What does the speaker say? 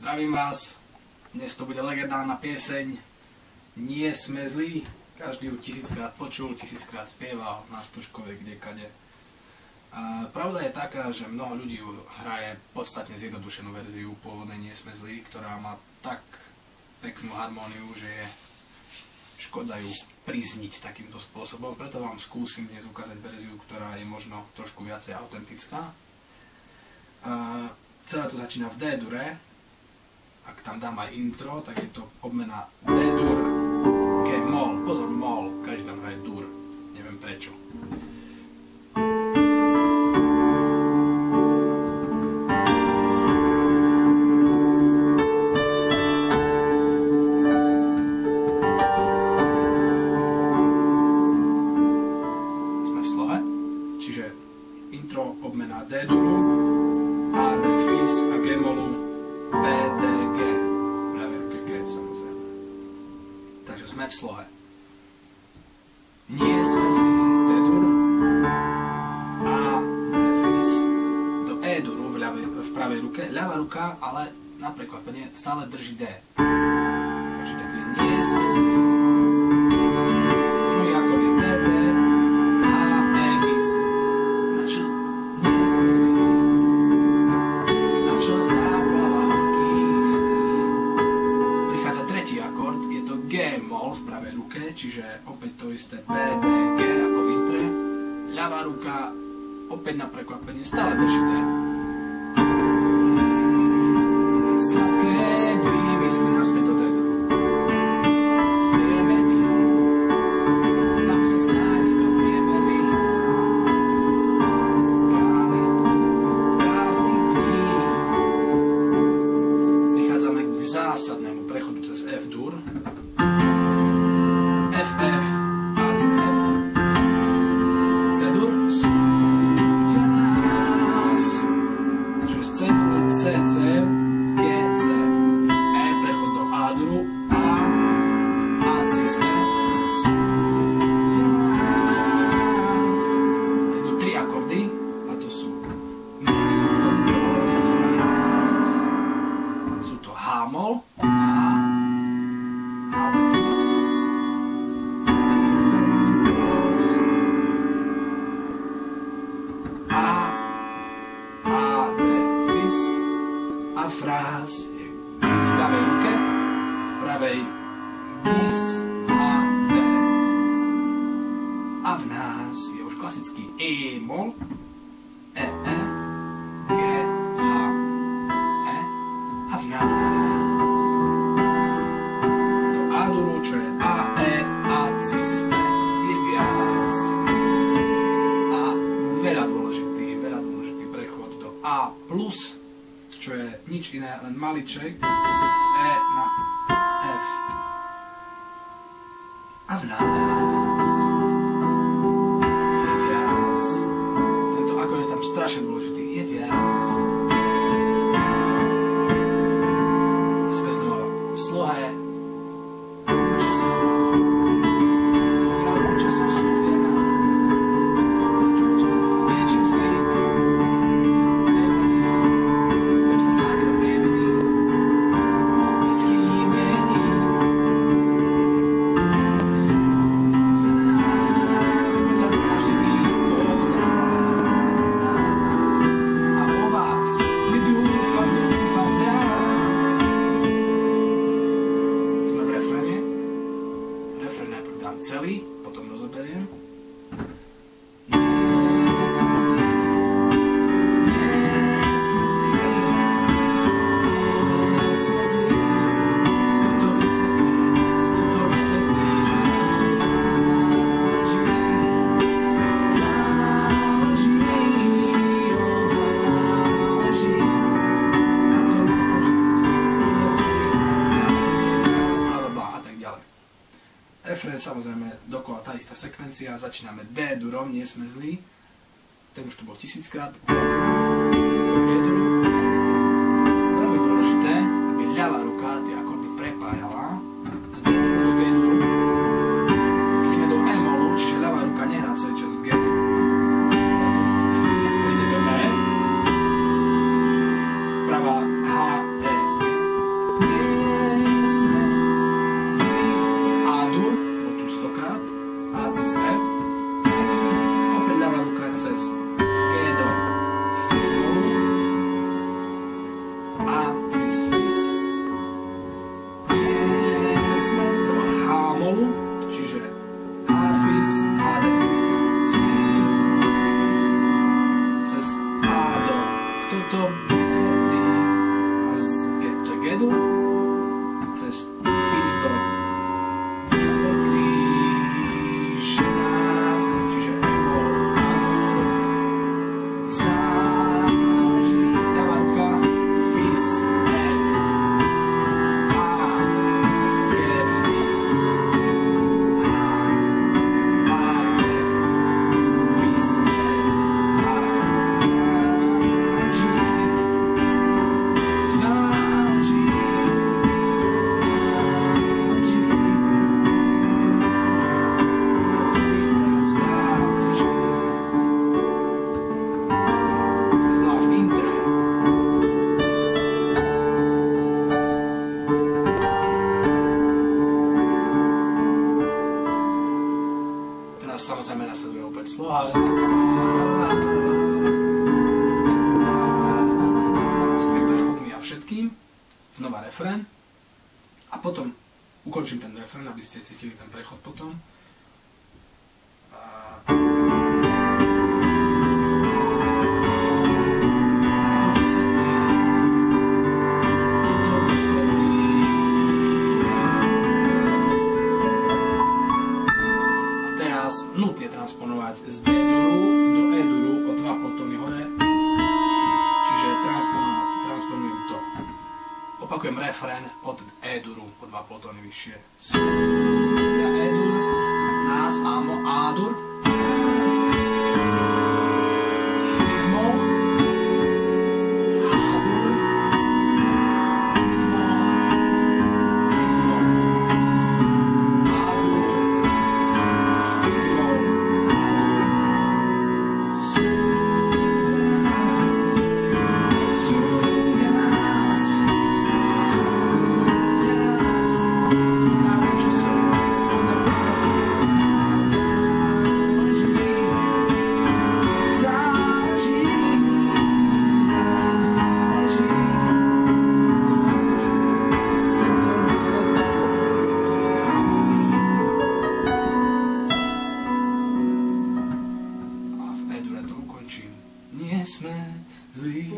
Zdravím vás, dnes to bude legendárna pieseň Nie sme zlí, každý ju 1000-krát počul, 1000-krát spieval na stužkove kdekade. A pravda je taká, že mnoho ľudí hraje podstatne zjednodušenú verziu pôvodnej Nie sme zlí, ktorá má tak peknú harmóniu, že je škoda ju prizniť takýmto spôsobom, preto vám skúsim dnes ukázať verziu, ktorá je možno trošku viacej autentická. Celé to začína v D-dure. Ak tam dám aj intro, tak je to obmena D-dur, G-mol, pozor, mol, každý tam hraje dur, neviem prečo. Sme v slohe, čiže intro obmena D-duru, A, D, fis a G-molu, B, D, G, v ľavej ruke G, samozrejme. Takže sme v slohe. Nie sme zlí, D-dur, A, D, fis, do E-duru v pravej ruke, ľavá ruka, ale na prekvapenie stále drží D. Takže tak je nie sme zlí. Druhý akord je D, D, H, E, fis. Na čo? Nie sme zlí. Akord, je to G-mol v pravej ruke, čiže opäť to isté B, D, G ako v intre. Ľavá ruka opäť na prekvapenie stále drží D. Sladké výmysly naspäť do D-duru. Priemerný, tam sa stávime priemerný. Králi prázdnych dní. Prichádzame k zásadnému prechodu cez F-dur, F, F, A, C, F, C-dur, súďa nás, čiže z C-duru, C, C, G, C, E, prechod do A-duru, A, cis-E, súďa nás. Sú tu tri akordy, a to sú sú to H-mol, fráz je gis v ľavej ruke, v pravej gis, H, D. A v nás je už klasický E-mol, E, E, G, H, E. A v nás do A-duru, čo je A, E, A, cis, E, je viac. A veľa dôležitý prechod do A plus, čo je nič iné, len maliček z E na F. A v nás je viac. Tento akord je tam strašne dôležitý. Je viac. A sme znova v slohe. Časom súdia nás. Niečím zlík. Celý, potom rozoberiem. Nie sme zlí, nie sme zlí, nie sme zlí. Toto vysvetlí, že nám záleží, záleží na tom, ako žiť, podľa blablabla a tak ďalej. Refrén samozrejme dokola tá istá sekvencia, začíname D-durom, nie sme zlí, ten už tu bol 1000-krát, D-duru. Veľmi dôležité, aby ľavá ruka tie akordy prepájala z D-duru do G-duru. Ideme do E-molu, čiže ľavá ruka nehrá celý čas G, a cez fis pôjde do E, pravá H, E, G. S tými prechodmi a všetkým. Znova refrén. A potom ukončím ten refrén, aby ste cítili ten prechod potom. Nutne transponovať z D-duru do E-duru o 2 podtóny hore, čiže transponujem to. Opakujem refrén od E-duru o 2 podtóny vyššie. Ja E-dur, nás, ámo, A-dur, nás, Fizmol, A-dur, Fizmol, Cizmol, A-dur, Fizmol, nie sme zlí.